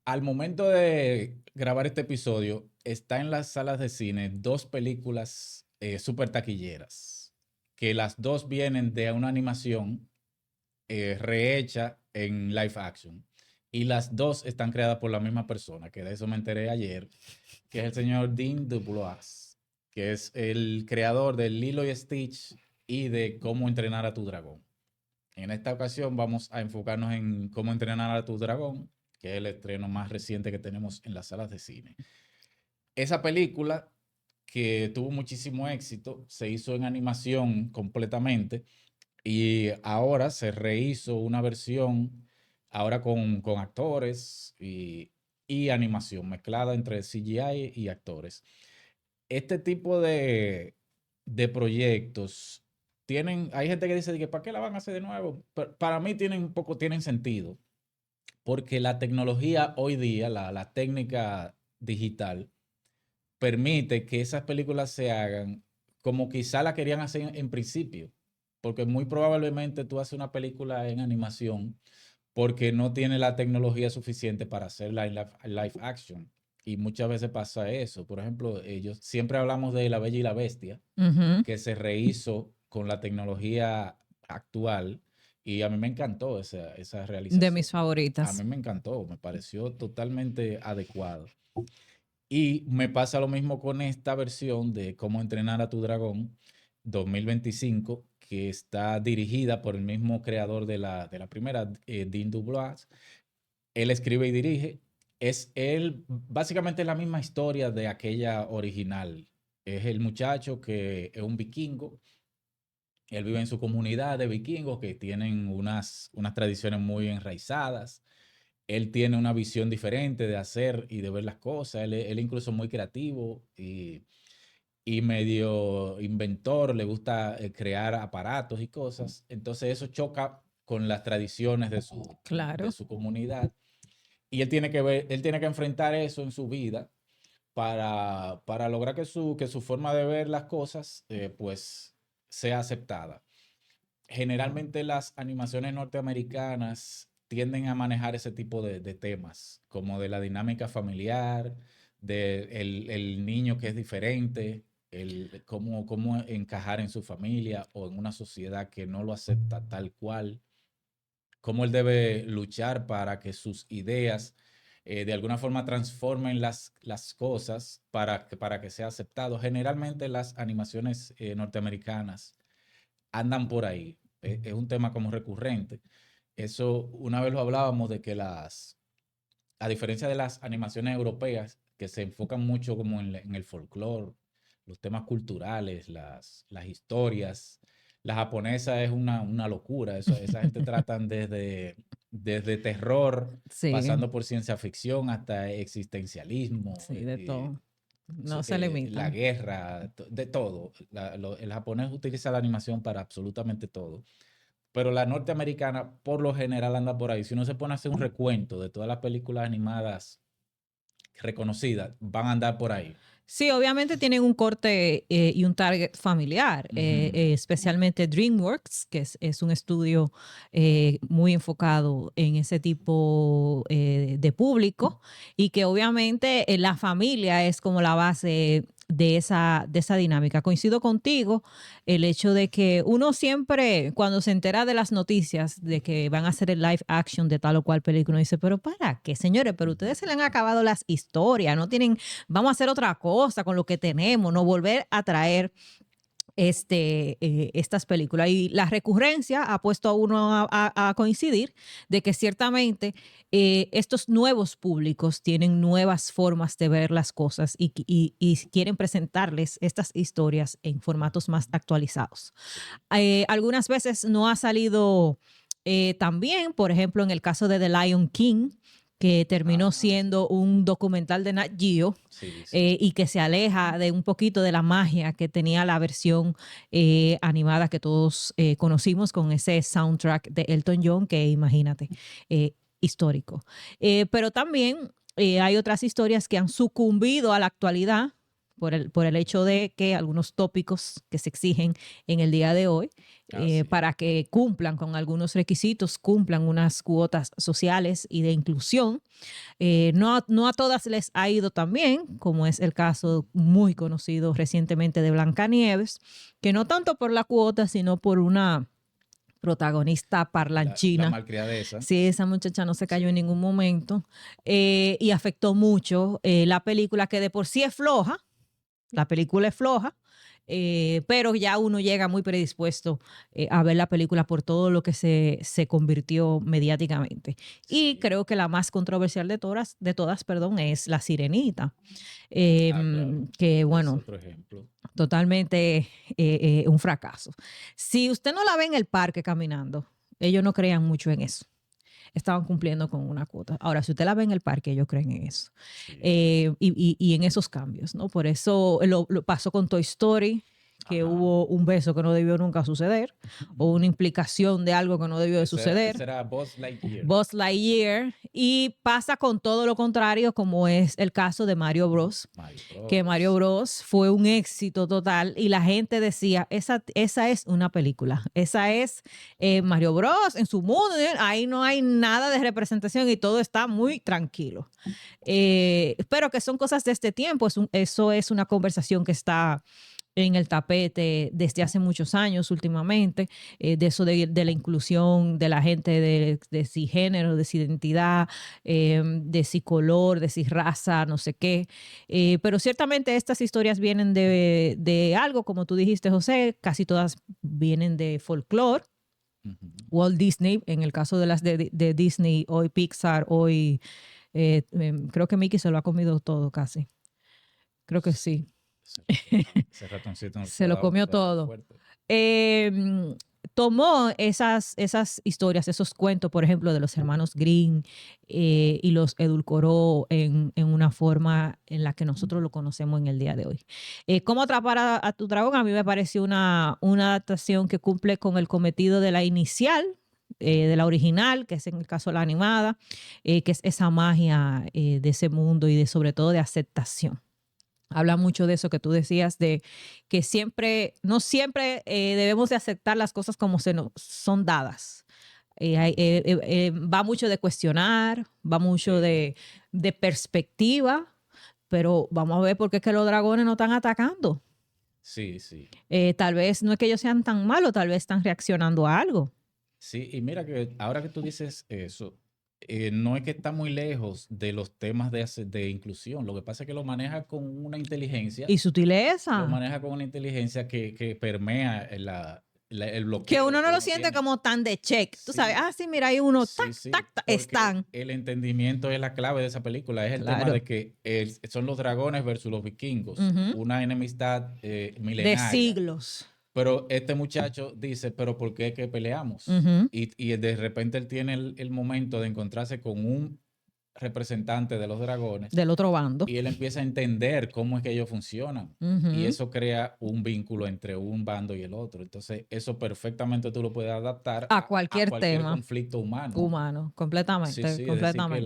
Al momento de grabar este episodio, está en las salas de cine dos películas súper taquilleras, que las dos vienen de una animación rehecha en live action. Y las dos están creadas por la misma persona, que de eso me enteré ayer, que es el señor Dean Dubois, que es el creador de Lilo y Stitch y de Cómo entrenar a tu dragón. En esta ocasión vamos a enfocarnos en Cómo entrenar a tu dragón, que es el estreno más reciente que tenemos en las salas de cine. Esa película, que tuvo muchísimo éxito, se hizo en animación completamente y ahora se rehizo una versión, ahora con actores y animación mezclada entre CGI y actores. Este tipo de proyectos hay gente que dice que ¿para qué la van a hacer de nuevo? Pero para mí tienen sentido, porque la tecnología hoy día, la técnica digital, permite que esas películas se hagan como quizá la querían hacer en principio, porque muy probablemente tú haces una película en animación porque no tiene la tecnología suficiente para hacerla en live action. Y muchas veces pasa eso. Por ejemplo, ellos siempre hablamos de La Bella y la Bestia, Ujú. que se rehizo con la tecnología actual. Y a mí me encantó esa De realización. mis A mí favoritas. me encantó, me pareció totalmente adecuado. Y me pasa lo mismo con esta versión de Cómo entrenar a tu dragón 2025, que está dirigida por el mismo creador de la primera, Dean Dubois. Él escribe y dirige. Básicamente es la misma historia de aquella original. Es el muchacho que es un vikingo. Él vive en su comunidad de vikingos que tienen unas tradiciones muy enraizadas. Él tiene una visión diferente de hacer y de ver las cosas. Él incluso muy creativo y medio inventor, le gusta crear aparatos y cosas. Entonces eso choca con las tradiciones de Claro. su comunidad. Y él tiene que enfrentar eso en su vida para lograr que su forma de ver las cosas pues sea aceptada. Generalmente las animaciones norteamericanas tienden a manejar ese tipo de temas, como de la dinámica familiar, de el niño que es diferente, cómo encajar en su familia o en una sociedad que no lo acepta tal cual, cómo él debe luchar para que sus ideas de alguna forma transformen las cosas para que sea aceptado. Generalmente las animaciones norteamericanas andan por ahí. Es un tema como recurrente. Eso, una vez lo hablábamos de que a diferencia de las animaciones europeas, que se enfocan mucho como en el folclore, los temas culturales, las historias, la japonesa es una locura. Esa gente tratan desde terror, Sí, pasando por ciencia ficción hasta existencialismo, sí, de todo. No se la limitan. guerra, de todo. El japonés utiliza la animación para absolutamente todo. Pero la norteamericana, por lo general, anda por ahí. Si uno se pone a hacer un recuento de todas las películas animadas reconocidas, van a andar por ahí. Sí, obviamente tienen un corte y un target familiar, Ujú. especialmente DreamWorks, que es un estudio muy enfocado en ese tipo de público y que obviamente la familia es como la base de esa dinámica. Coincido contigo, el hecho de que uno siempre, cuando se entera de las noticias de que van a hacer el live action de tal o cual película, uno dice, pero ¿para qué, señores? Pero ustedes se le han acabado las historias, no tienen, vamos a hacer otra cosa con lo que tenemos, no volver a traer estas películas. Y la recurrencia ha puesto a uno a coincidir de que ciertamente estos nuevos públicos tienen nuevas formas de ver las cosas y quieren presentarles estas historias en formatos más actualizados. Sí, Algunas veces no ha salido tan bien, por ejemplo, en el caso de The Lion King, que terminó sí, siendo un documental de Nat Geo sí, sí. y que se aleja de un poquito de la magia que tenía la versión animada que todos conocimos con ese soundtrack de Elton John, que imagínate, histórico. Pero también hay otras historias que han sucumbido a la actualidad, por el hecho de que algunos tópicos que se exigen en el día de hoy, Así es. para que cumplan con algunos requisitos, cumplan unas cuotas sociales y de inclusión. No a todas les ha ido tan bien, como es el caso muy conocido recientemente de Blancanieves, que no tanto por la cuota, sino por una protagonista La parlanchina. malcriadeza. Sí, esa muchacha no se cayó en Sí. ningún momento, y afectó mucho la película, que de por sí es floja. La película es floja, pero ya uno llega muy predispuesto a ver la película por todo lo que se convirtió mediáticamente. Y Sí. creo que la más controversial de todas, perdón, es La Sirenita, Claro. que Es bueno, otro ejemplo. totalmente un fracaso. Si usted no la ve en el parque caminando, ellos no crean mucho en eso. Estaban cumpliendo con una cuota. Ahora, si usted la ve en el parque, ellos creen en eso. Sí. Y en esos cambios, ¿no? Por eso lo pasó con Toy Story, que Ajá. hubo un beso que no debió nunca suceder, o una implicación de algo que no debió de Ese suceder. era Buzz Lightyear. Buzz Lightyear, y pasa con todo lo contrario, como es el caso de Mario Bros, Mario que Mario Bros. Bros fue un éxito total y la gente decía, esa es una película, esa es Mario Bros en su mundo, ahí no hay nada de representación y todo está muy tranquilo. Pero que son cosas de este tiempo, eso es una conversación que está en el tapete desde hace muchos años últimamente, de eso de la inclusión de la gente, de si género, de si identidad, de si color, de si raza, no sé qué. Pero ciertamente estas historias vienen de algo, como tú dijiste, José, casi todas vienen de folclore. Ujú. Walt Disney, en el caso de las de Disney, hoy Pixar, hoy creo que Mickey se lo ha comido todo casi. Creo que sí. Ese ratoncito Se lo comió se ha dado todo. fuerte. Eh, Tomó esas historias, esos cuentos, por ejemplo, de los hermanos Green, y los edulcoró en una forma en la que nosotros lo conocemos en el día de hoy. ¿Cómo atrapar a tu dragón? A mí me pareció una adaptación que cumple con el cometido de la inicial, de la original, que es en el caso la animada, que es esa magia de ese mundo y sobre todo de aceptación. Habla mucho de eso que tú decías, de que no siempre debemos de aceptar las cosas como se nos son dadas. Va mucho de cuestionar, va mucho Sí. de perspectiva, pero vamos a ver por qué es que los dragones no están atacando. Sí, sí. Tal vez no es que ellos sean tan malos, tal vez están reaccionando a algo. Sí, y mira que ahora que tú dices eso, no es que está muy lejos de los temas de inclusión. Lo que pasa es que lo maneja con una inteligencia, Y sutileza, que permea el que bloqueo uno que no lo uno siente tiene. como tan de check. Tú sabes, Sí, sí, mira, hay uno, tac, sí, sí, tac, tac, porque están. el entendimiento es la clave de esa película. Es el tema Claro. de que son los dragones versus los vikingos, Ujú. una enemistad De milenaria. siglos. Pero este muchacho dice, pero ¿por qué es que peleamos? Ujú. Y de repente él tiene el momento de encontrarse con un representante de los dragones Del otro bando. y él empieza a entender cómo es que ellos funcionan. Y Ujú. eso crea un vínculo entre un bando y el otro. Entonces, eso perfectamente tú lo puedes adaptar A a cualquier cualquier tema conflicto humano. humano, Sí, completamente, sí, es decir, que completamente.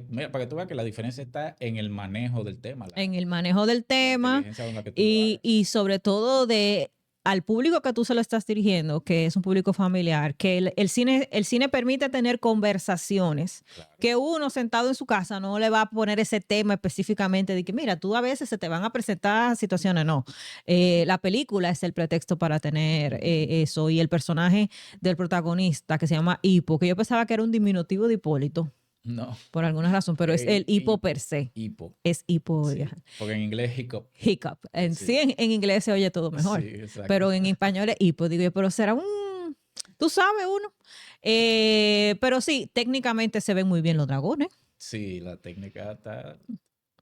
mira, para que tú veas que la diferencia está en el manejo del tema, En el manejo del la tema inteligencia con la que tú lo hagas. y sobre todo al público que tú se lo estás dirigiendo, que es un público familiar, que el cine permite tener conversaciones Claro. que uno sentado en su casa no le va a poner ese tema específicamente de que, mira, tú a veces se te van a presentar situaciones, no. La película es el pretexto para tener eso, y el personaje del protagonista que se llama Hipo, que yo pensaba que era un diminutivo de Hipólito No, por alguna razón, pero es el hipo per hipo, se. hipo, Es hipo, sí, porque en inglés hiccup, hiccup. Sí, sí, en inglés se oye todo sí, mejor, exacto. pero en español es hipo. Digo yo, pero será tú sabes uno. Pero sí, técnicamente se ven muy bien los dragones. Sí, la técnica está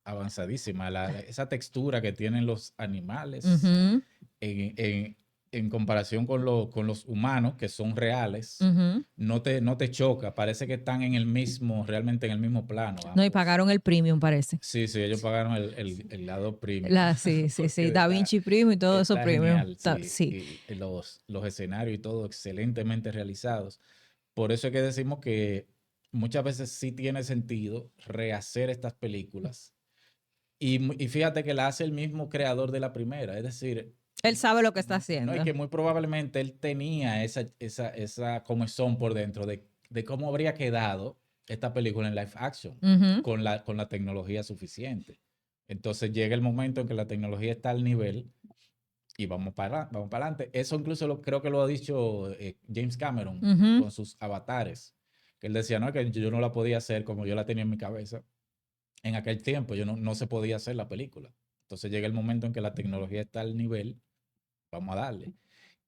avanzadísima, esa textura que tienen los animales Ujú, en comparación con los humanos, que son reales, ujú. no te choca, parece que están realmente en el mismo plano No, y ambos. pagaron el premium, parece. Sí, sí, ellos pagaron el lado premium, Sí, sí, sí. porque Da Vinci Premium y todo eso está premium. genial, sí, Sí. y los escenarios y todo excelentemente realizados. Por eso es que decimos que muchas veces sí tiene sentido rehacer estas películas Y fíjate que la hace el mismo creador de la primera, es decir, Él sabe lo que está no, y haciendo. que muy probablemente él tenía esa comezón por dentro de cómo habría quedado esta película en live action Ujú, con la tecnología suficiente. Entonces llega el momento en que la tecnología está al nivel y vamos para adelante. Eso incluso creo que lo ha dicho James Cameron ujú. con sus avatares, que él decía, no, que yo no la podía hacer como yo la tenía en mi cabeza. En aquel tiempo yo no se podía hacer la película. Entonces llega el momento en que la tecnología está al nivel, vamos a darle.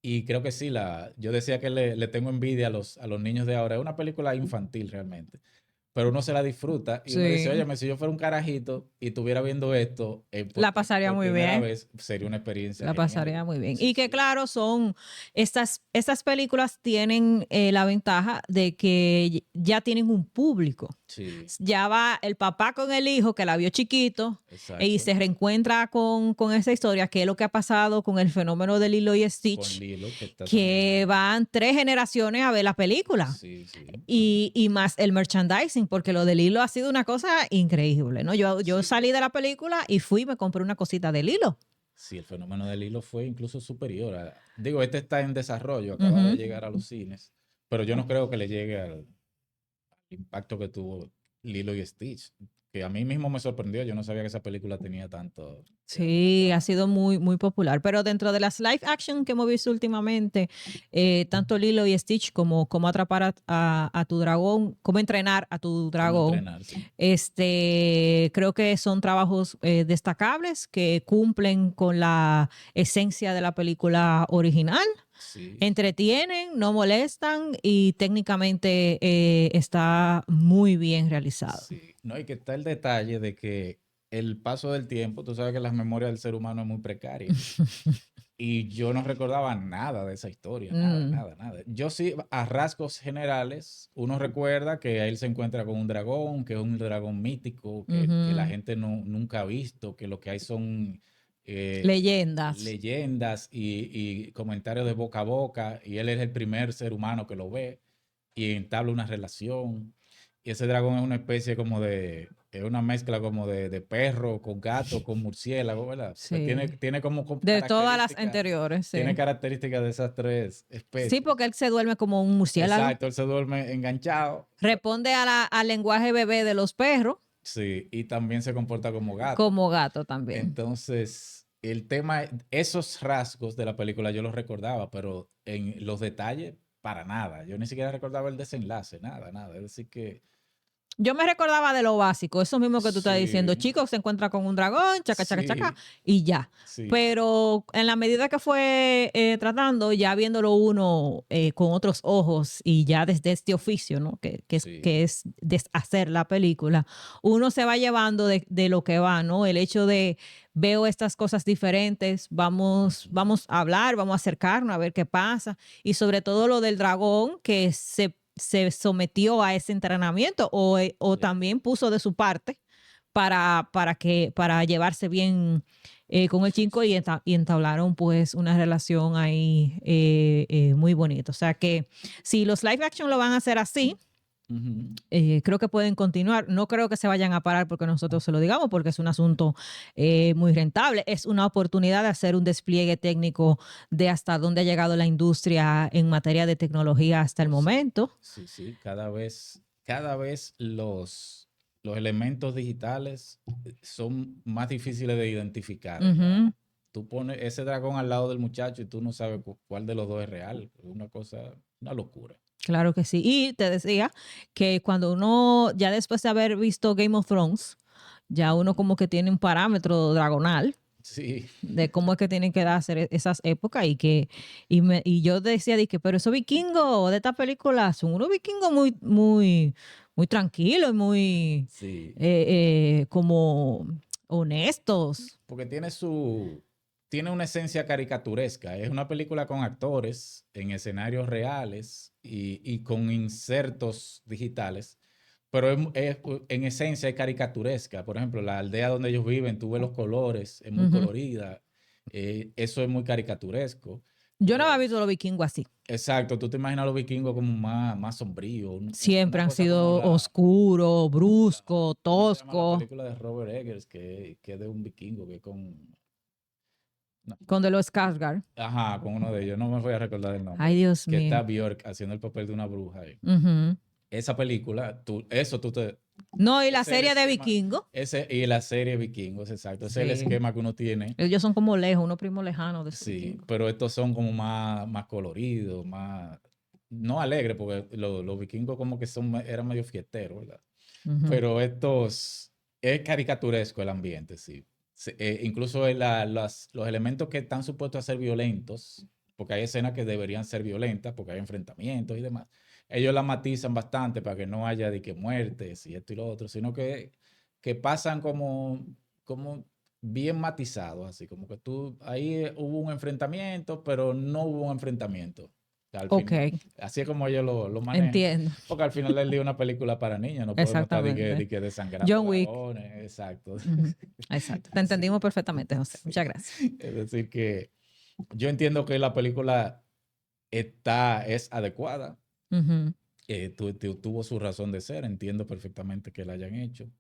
Y creo que sí, yo decía que le tengo envidia a los niños de ahora. Es una película infantil realmente, pero uno se la disfruta y uno dice, Sí, oye, si yo fuera un carajito y estuviera viendo esto la pasaría por muy primera bien. vez, sería una experiencia La genial. pasaría muy bien. Sí, Y que sí, claro, estas películas tienen la ventaja de que ya tienen un público. sí, Ya va el papá con el hijo que la vio chiquito y exacto. se reencuentra con esa historia, que es lo que ha pasado con el fenómeno de Lilo y Con Stitch, Lilo, que está también que ahí. van 3 generaciones a ver la película. Sí, sí, Y más el merchandising, porque lo del hilo ha sido una cosa increíble, ¿no? Yo sí. salí de la película y fui y me compré una cosita del hilo. Sí, el fenómeno del hilo fue incluso superior. Digo, este está en desarrollo, acaba de Ujú. llegar a los cines, pero yo no creo que le llegue al impacto que tuvo Lilo y Stitch, que a mí mismo me sorprendió. Yo no sabía que esa película tenía Sí, ha tanta... sido muy, muy popular. Pero dentro de las live action que hemos visto últimamente, tanto Lilo y Stitch como cómo atrapar a tu dragón, cómo entrenar a tu Cómo dragón, entrenar, sí. creo que son trabajos destacables que cumplen con la esencia de la película original. Sí, sí, Entretienen, no molestan y técnicamente está muy bien realizado. sí. No, hay que está el detalle de que el paso del tiempo, tú sabes que la memoria del ser humano es muy precaria. Y yo no recordaba nada de esa historia, nada, Mm, nada, nada. Yo sí, a rasgos generales, uno recuerda que él se encuentra con un dragón, que es un dragón mítico, que la ujú. gente nunca ha visto, que lo que hay son Leyendas. leyendas y comentarios de boca a boca, y él es el primer ser humano que lo ve y entabla una relación. Y ese dragón es una especie como es una mezcla como de perro con gato, con murciélago, ¿verdad? Porque Sí. tiene como De todas las características, anteriores, tiene sí. características de esas tres Sí, especies. porque él se duerme como un murciélago. Exacto, él se duerme enganchado, Responde al lenguaje bebé de los perros, sí, y también se comporta como gato. como gato también. Entonces, el tema, esos rasgos de la película yo los recordaba, pero en los detalles, para nada. Yo ni siquiera recordaba el desenlace, nada, nada. Es decir que Yo me recordaba de lo básico, eso mismo que tú estás diciendo. sí, Chicos, se encuentra con un dragón, chaca, chaca, chaca, sí, y ya. sí, Pero en la medida que fue tratando, ya viéndolo uno con otros ojos y ya desde este oficio, ¿no? sí, Que es hacer la película, uno se va llevando de lo que va, ¿no? El hecho de veo estas cosas diferentes, ujú, vamos a hablar, vamos a acercarnos a ver qué pasa. Y sobre todo lo del dragón que se sometió a ese entrenamiento o ya, también puso de su parte para llevarse bien con el sí, chico y, sí. y entablaron pues una relación ahí muy bonita. O sea que si los live action lo van a hacer así, Ujú, creo que pueden continuar. No creo que se vayan a parar porque nosotros se lo digamos, porque es un asunto muy rentable. Es una oportunidad de hacer un despliegue técnico de hasta dónde ha llegado la industria en materia de tecnología hasta el oh, sí, momento. sí, sí. Cada vez los elementos digitales son más difíciles de identificar. Ujú. Tú pones ese dragón al lado del muchacho y tú no sabes cuál de los dos es real. Es una cosa, una locura. Claro que sí. Y te decía que cuando uno, ya después de haber visto Game of Thrones, ya uno Ujú. como que tiene un parámetro dragonal Sí, de cómo es que tienen que darse esas épocas y yo decía, dije, pero esos vikingos de esta película son unos vikingos muy, muy, muy tranquilos y muy sí. como honestos. Porque tiene una esencia caricaturesca. Es una película con actores en escenarios reales y con insertos digitales, pero en esencia es caricaturesca. Por ejemplo, la aldea donde ellos viven, tú ves los colores, es muy Ujú. colorida, eso es muy caricaturesco. Yo no había visto los vikingos así. Exacto, tú te imaginas a los vikingos como más sombríos. Siempre Una han cosa como sido oscuros, bruscos, ¿cómo se llama la toscos. película de Robert Eggers que es de un vikingo que con... no, Con de los Skarsgård. ajá, con uno de ellos, no me voy a recordar el Ay, nombre. Dios Que está mío. Björk haciendo el papel de una bruja ahí. Ujú. Esa película, tú te... No, y la Ese es el serie de esquema, vikingos. y la serie Vikingos, exacto. Ese es el Sí. esquema que uno tiene. Ellos son como lejos, unos primos lejanos de esos Sí, vikingos. pero estos son como más coloridos, más... No alegres, porque los vikingos como que eran medio fiesteros, ¿verdad? Ujú. Pero estos... Es caricaturesco el ambiente, sí. Incluso los elementos que están supuestos a ser violentos, porque hay escenas que deberían ser violentas, porque hay enfrentamientos y demás, ellos la matizan bastante para que no haya de que muertes y esto y lo otro, sino que pasan como bien matizados, así como que ahí hubo un enfrentamiento, pero no hubo un enfrentamiento. Al Ok, final, así es como ellos lo manejan. entiendo. Porque al final del día es una película para niños, no podemos estar Exactamente. de que desangrando John Wick. dragones, exacto. Ujú. Exacto. Te entendimos perfectamente, José. Muchas gracias. Es decir, que yo entiendo que la película es adecuada, Ujú. tuvo su razón de ser, entiendo perfectamente que la hayan hecho.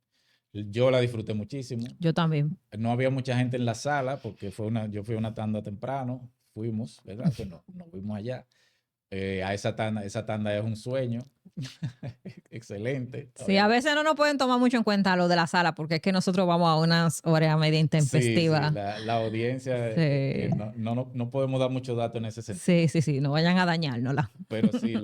Yo la disfruté muchísimo. Yo también. No había mucha gente en la sala porque yo fui a una tanda temprano, fuimos, ¿verdad? Pues nos fuimos allá. A esa tanda es un sueño. Excelente. Sí, a veces no nos pueden tomar mucho en cuenta lo de la sala porque es que nosotros vamos a unas horas media Sí, intempestivas. la audiencia, Sí. no podemos dar mucho dato en ese sentido. Sí, no vayan a dañárnosla. Pero sí,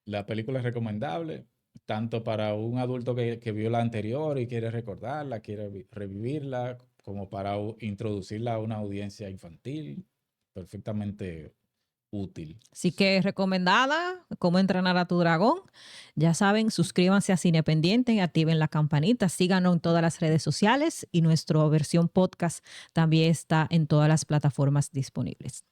la película es recomendable, tanto para un adulto que vio la anterior y quiere recordarla, quiere revivirla, como para introducirla a una audiencia infantil, perfectamente útil. Así que recomendada, Cómo entrenar a tu dragón. Ya saben, suscríbanse a Cine Pendiente, activen la campanita, síganos en todas las redes sociales y nuestra versión podcast también está en todas las plataformas disponibles.